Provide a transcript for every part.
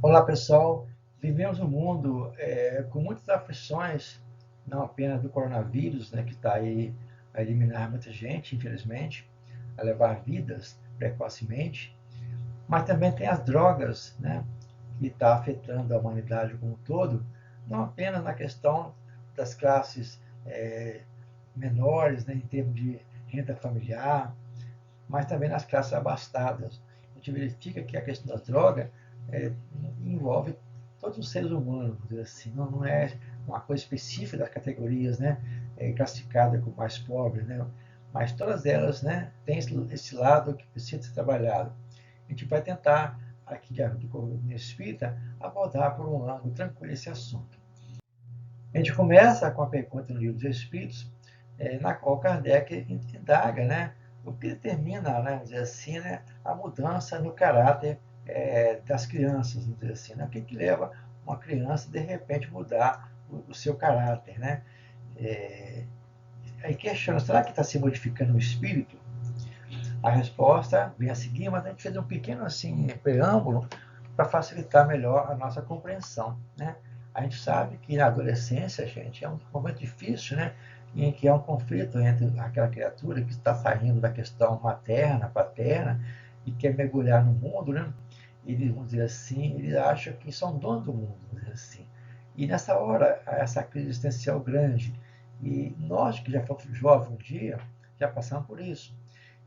Olá pessoal, vivemos um mundo com muitas aflições, não apenas do coronavírus, né, que está aí a eliminar muita gente, infelizmente, a levar vidas precocemente, mas também tem as drogas, né, que está afetando a humanidade como um todo, não apenas na questão das classes menores, né, em termos de renda familiar, mas também nas classes abastadas. A gente verifica que a questão da droga é, envolve todos os seres humanos, vamos dizer assim, não é uma coisa específica das categorias, né, classificada como mais pobre, né, mas todas elas, né, têm esse lado que precisa ser trabalhado. A gente vai tentar, aqui do Coluna Espírita, abordar por um ângulo tranquilo esse assunto. A gente começa com a pergunta no Livro dos Espíritos, na qual Kardec indaga, né, o que determina, né, vamos dizer assim, né, a mudança no caráter das crianças, vamos dizer assim, né, o que leva uma criança de repente mudar o seu caráter, né? É, Aí questiona, será que está se modificando o espírito? A resposta vem a seguir, mas a gente fez um pequeno assim preâmbulo para facilitar melhor a nossa compreensão, né? A gente sabe que na adolescência, gente, é um momento difícil, né? Em que há um conflito entre aquela criatura que está saindo da questão materna, paterna, e quer mergulhar no mundo, né? Eles, vamos dizer assim, eles acham que são donos do mundo, vamos dizer assim. E nessa hora, essa crise existencial grande. E nós que já fomos jovens um dia, já passamos por isso.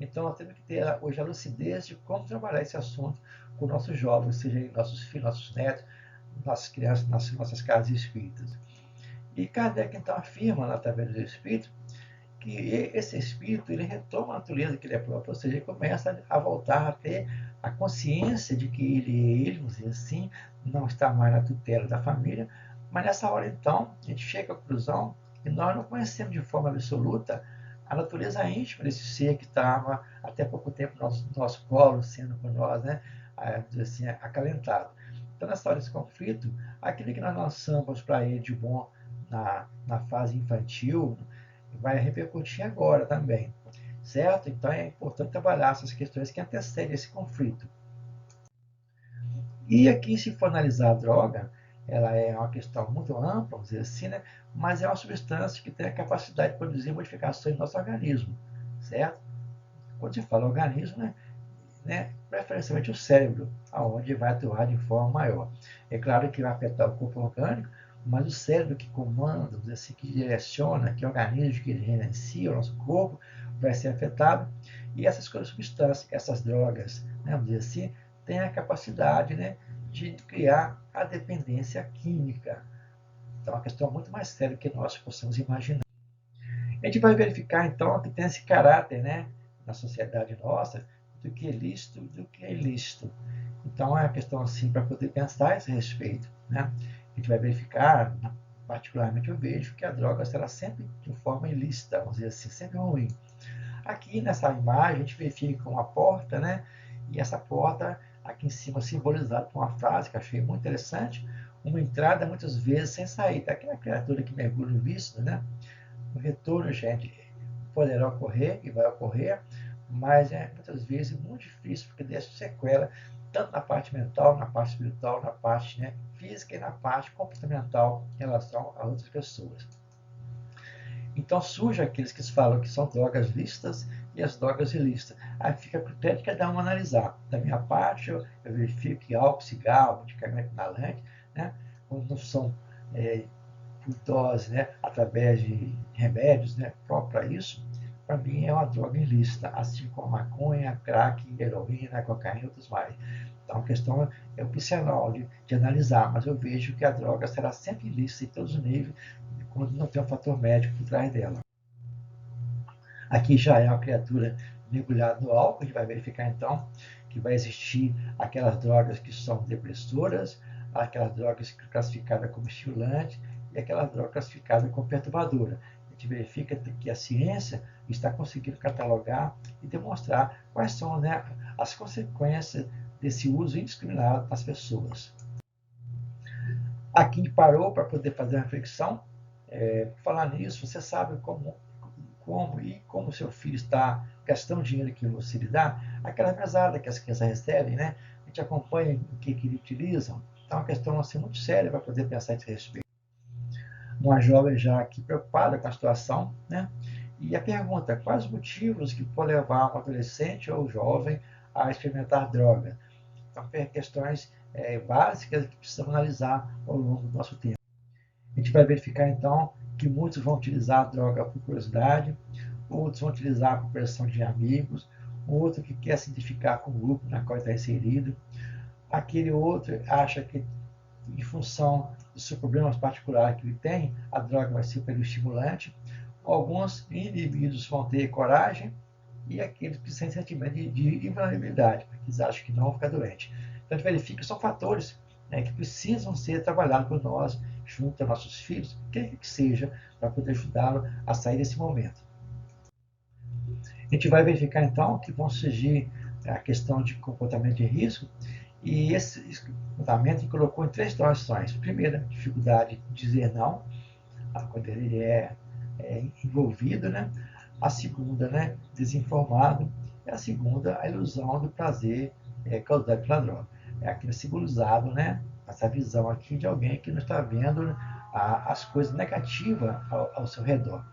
Então, nós temos que ter hoje a lucidez de como trabalhar esse assunto com nossos jovens, seja nossos filhos, nossos netos, nossas crianças, nas nossas casas espíritas. E Kardec, então, afirma, através do espírito, que esse espírito ele retoma a natureza que ele é próprio, ou seja, ele começa a voltar a ter a consciência de que ele, vamos dizer assim, não está mais na tutela da família, mas nessa hora, então, a gente chega à conclusão que nós não conhecemos de forma absoluta a natureza íntima desse ser que estava até pouco tempo no nosso colo, sendo por nós, né, assim, acalentado. Então, nessa hora desse conflito, aquilo que nós lançamos para ele de bom na fase infantil, vai repercutir agora também, certo? Então é importante trabalhar essas questões que antecedem esse conflito. E aqui, se for analisar a droga, ela é uma questão muito ampla, vamos dizer assim, né? Mas é uma substância que tem a capacidade de produzir modificações no nosso organismo, certo? Quando se fala organismo, preferencialmente o cérebro, aonde vai atuar de forma maior. É claro que vai afetar o corpo orgânico, mas o cérebro que comanda, assim, que direciona, que organiza, que gerencia o nosso corpo, vai ser afetado. E essas substâncias, essas drogas, né, vamos dizer assim, têm a capacidade, né, de criar a dependência química. Então, é uma questão muito mais séria do que nós possamos imaginar. A gente vai verificar, então, que tem esse caráter, né, na sociedade nossa, do que é lícito e do que é ilícito. Então, é uma questão, assim, para poder pensar a esse respeito, né? A gente vai verificar, particularmente eu vejo que a droga será sempre de forma ilícita, vamos dizer assim, sempre ruim. Aqui nessa imagem, a gente verifica uma porta, né? E essa porta, aqui em cima, simbolizada por uma frase que eu achei muito interessante, uma entrada muitas vezes sem saída. Aquela criatura que mergulha no vício, né? O retorno, gente, poderá ocorrer e vai ocorrer, mas é muitas vezes muito difícil, porque deixa sequela tanto na parte mental, na parte espiritual, na parte, né, física e na parte comportamental em relação a outras pessoas. Então surge aqueles que falam que são drogas lícitas e as drogas ilícitas. Aí fica a critério de cada um analisar. Da minha parte, eu verifico que álcool, cigarro, medicamento inalante, né, quando não são por dose, né, através de remédios, né, próprios para isso, para mim é uma droga ilícita, assim como maconha, crack, heroína, cocaína e outros mais. Então a questão é opcional de analisar, mas eu vejo que a droga será sempre ilícita em todos os níveis, quando não tem um fator médico por trás dela. Aqui já é uma criatura mergulhada no álcool, a gente vai verificar então que vai existir aquelas drogas que são depressoras, aquelas drogas classificadas como estimulantes e aquelas drogas classificadas como perturbadoras. A gente verifica que a ciência está conseguindo catalogar e demonstrar quais são, né, as consequências desse uso indiscriminado das pessoas. Aqui parou para poder fazer a reflexão. Falar nisso, você sabe como seu filho está gastando dinheiro que você lhe dá, aquela mesada que as crianças recebem, né? A gente acompanha o que eles utilizam. Então, é uma questão assim, muito séria para poder pensar a esse respeito. Uma jovem já aqui preocupada com a situação, né? E a pergunta, quais os motivos que podem levar um adolescente ou jovem a experimentar droga? Então, questões básicas que precisamos analisar ao longo do nosso tempo. A gente vai verificar, então, que muitos vão utilizar a droga por curiosidade, outros vão utilizar por pressão de amigos, outro que quer se identificar com o grupo na qual está inserido, aquele outro acha que, em função dos seus problemas particulares que ele tem, a droga vai ser um estimulante. Alguns indivíduos vão ter coragem e aqueles que têm sentimento de invulnerabilidade, porque eles acham que não vão ficar doentes. Então, a gente verifica que são fatores, né, que precisam ser trabalhados por nós, junto aos nossos filhos, quem que seja, para poder ajudá-lo a sair desse momento. A gente vai verificar, então, que vão surgir a questão de comportamento de risco, e esse comportamento ele colocou em 3 situações. Primeira, dificuldade de dizer não, quando ele é envolvido, né? A segunda, né, desinformado, e a segunda, a ilusão do prazer causado pela droga. É aquele simbolizado, né, essa visão aqui de alguém que não está vendo, né, as coisas negativas ao seu redor.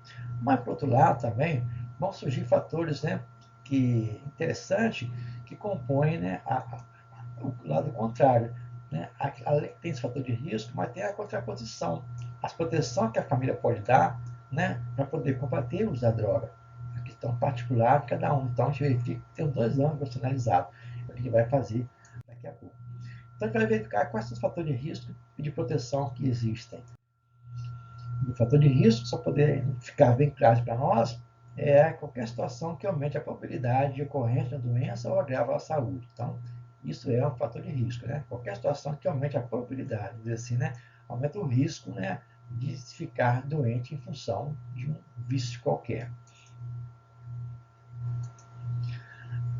Mas, por outro lado, também vão surgir fatores, né, que interessante, que compõem, né, o lado contrário. Né? Tem esse fator de risco, mas tem a contraposição. As proteções que a família pode dar, né, para poder combater o uso da droga. A questão particular de cada um. Então, a gente verifica que tem 2 ângulos personalizados. É o que a gente vai fazer daqui a pouco. Então, a gente vai verificar quais são os fatores de risco e de proteção que existem. O fator de risco, só poder ficar bem claro para nós, é qualquer situação que aumente a probabilidade de ocorrência de doença ou agravo à saúde. Então, isso é um fator de risco, né? Qualquer situação que aumente a probabilidade, dizer assim, né? Aumenta o risco, né, de ficar doente em função de um vício qualquer.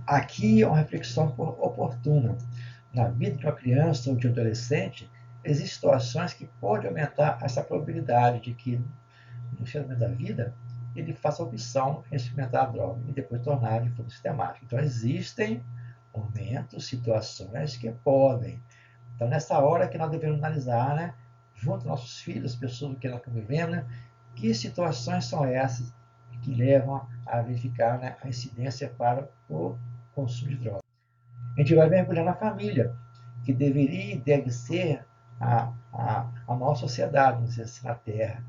Aqui é uma reflexão oportuna. Na vida de uma criança ou de um adolescente, existem situações que podem aumentar essa probabilidade de que, no final da vida, ele faça a opção em experimentar a droga e depois tornar de forma sistemática. Então, existem momentos, situações que podem. Então, nessa hora que nós devemos analisar, né, junto aos nossos filhos, as pessoas com quem nós convivemos, né, que situações são essas que levam a verificar, né, a incidência para o consumo de droga. A gente vai mergulhar na família, que deveria e deve ser a maior sociedade, vamos dizer assim, na Terra.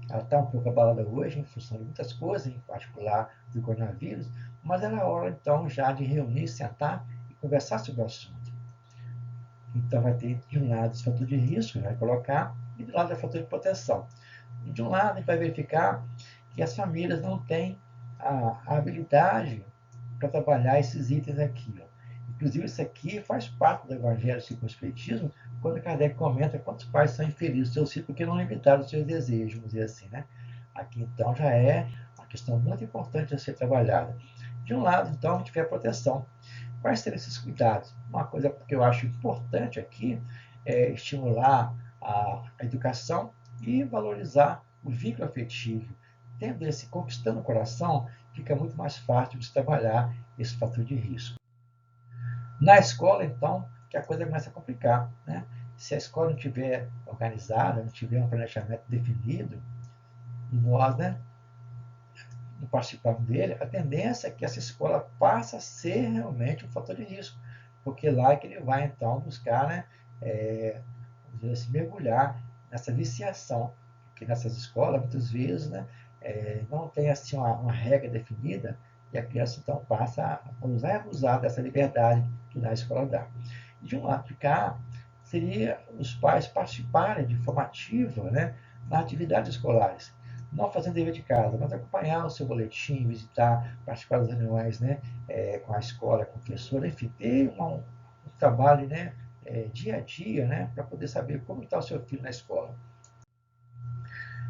Ela está um pouco abalada hoje em função de muitas coisas, em particular do coronavírus, mas era hora então já de reunir, sentar e conversar sobre o assunto. Então vai ter de um lado esse fator de risco, vai colocar, e do lado o fator de proteção. E de um lado a gente vai verificar que as famílias não têm a habilidade para trabalhar esses itens aqui. Ó. Inclusive isso aqui faz parte do Evangelho segundo o Espiritismo, quando Kardec comenta quantos pais são infelizes no seu filho porque não limitaram os seus desejos, vamos dizer assim, né? Aqui então já é uma questão muito importante a ser trabalhada. De um lado, então, a gente vê a proteção. Quais seriam esses cuidados? Uma coisa que eu acho importante aqui é estimular a educação e valorizar o vínculo afetivo. Tendo esse conquistando o coração, fica muito mais fácil de se trabalhar esse fator de risco. Na escola, então, que a coisa começa a complicar. Né? Se a escola não tiver organizada, não tiver um planejamento definido, e nós, né, não participamos dele, a tendência é que essa escola passe a ser realmente um fator de risco, porque lá é que ele vai, então, buscar, né, assim, mergulhar nessa viciação, porque nessas escolas, muitas vezes, né, não tem assim, uma regra definida, e a criança, então, passa a usar e abusar dessa liberdade que a escola dá. E de um lado de cá, seria os pais participarem de forma ativa, né, nas atividades escolares, não fazendo dever de casa, mas acompanhar o seu boletim, visitar, participar das reuniões, né, com a escola, com o professor, enfim, ter um trabalho, né, dia a dia, né, para poder saber como está o seu filho na escola.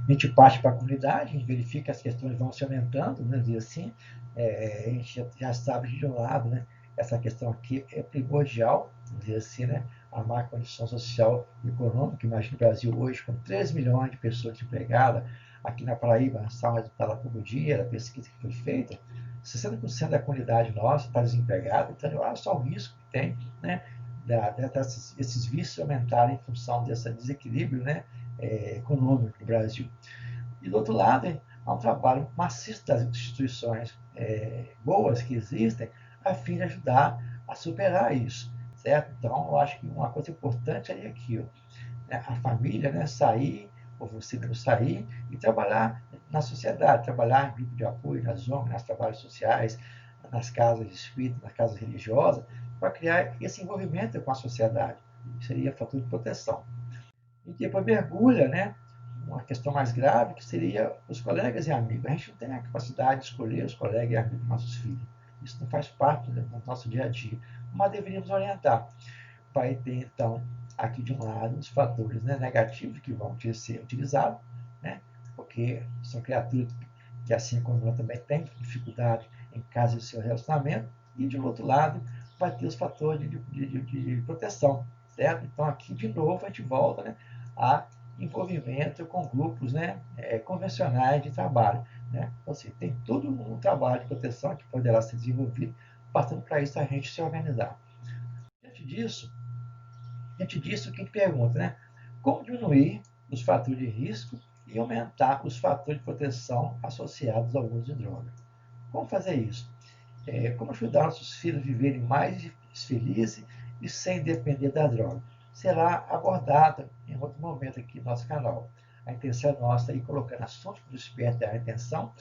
A gente parte para a comunidade, a gente verifica que as questões vão se aumentando, né, dizer assim, a gente já sabe de um lado, né, essa questão aqui é primordial, vamos dizer assim, né, a má condição social e econômica. Imagina o Brasil hoje com 3 milhões de pessoas desempregadas. Aqui na Paraíba, só um resultado há pouco dia, da pesquisa que foi feita, 60% da comunidade nossa está desempregada, então olha só o risco que tem, né, desses vícios aumentarem em função desse desequilíbrio, né, econômico no Brasil. E, do outro lado, há um trabalho maciço das instituições boas que existem a fim de ajudar a superar isso, certo? Então, eu acho que uma coisa importante seria aqui, né, a família, né, sair, ou você mesmo sair e trabalhar na sociedade, trabalhar em grupo de apoio, nas ONGs, nos trabalhos sociais, nas casas espíritas, nas casas religiosas, para criar esse envolvimento com a sociedade. Isso seria fator de proteção. E depois mergulha, né, uma questão mais grave, que seria os colegas e amigos. A gente não tem a capacidade de escolher os colegas e amigos dos nossos filhos. Isso não faz parte do nosso dia a dia. Mas deveríamos orientar. Vai ter, então, aqui de um lado, os fatores, né, negativos que vão ser utilizados, né, porque são criaturas que, assim como nós, também têm dificuldade em caso de seu relacionamento. E, de outro lado, vai ter os fatores de proteção, certo? Então, aqui, de novo, a gente volta, né, a envolvimento com grupos, né, convencionais de trabalho. Né? Ou seja, tem todo um trabalho de proteção que poderá ser desenvolvido, bastando para isso a gente se organizar. Diante disso, o que pergunta, né? Como diminuir os fatores de risco e aumentar os fatores de proteção associados ao uso de droga? Como fazer isso? Como ajudar nossos filhos a viverem mais felizes e sem depender da droga? Será abordada em outro momento aqui no nosso canal. A intenção nossa é ir colocando assuntos que despertem a atenção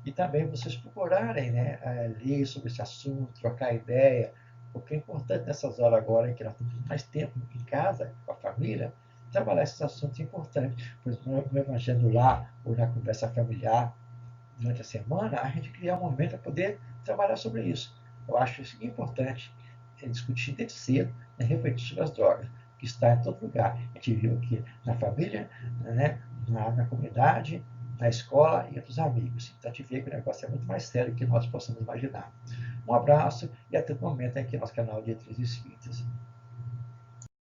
e também vocês procurarem, né, ler sobre esse assunto, trocar ideia, porque é importante nessas horas agora em que nós temos mais tempo em casa, com a família, trabalhar esses assuntos importantes. Por exemplo, no Evangelho do Lar ou na conversa familiar, durante a semana, a gente criar um momento para poder trabalhar sobre isso. Eu acho isso importante, discutir desde cedo, né, refletir sobre as drogas, que está em todo lugar. A gente viu aqui na família, né, na comunidade, na escola e entre os amigos. Então a gente vê que o negócio é muito mais sério do que nós possamos imaginar. Um abraço e até o momento aqui no nosso canal de Diretrizes Espíritas.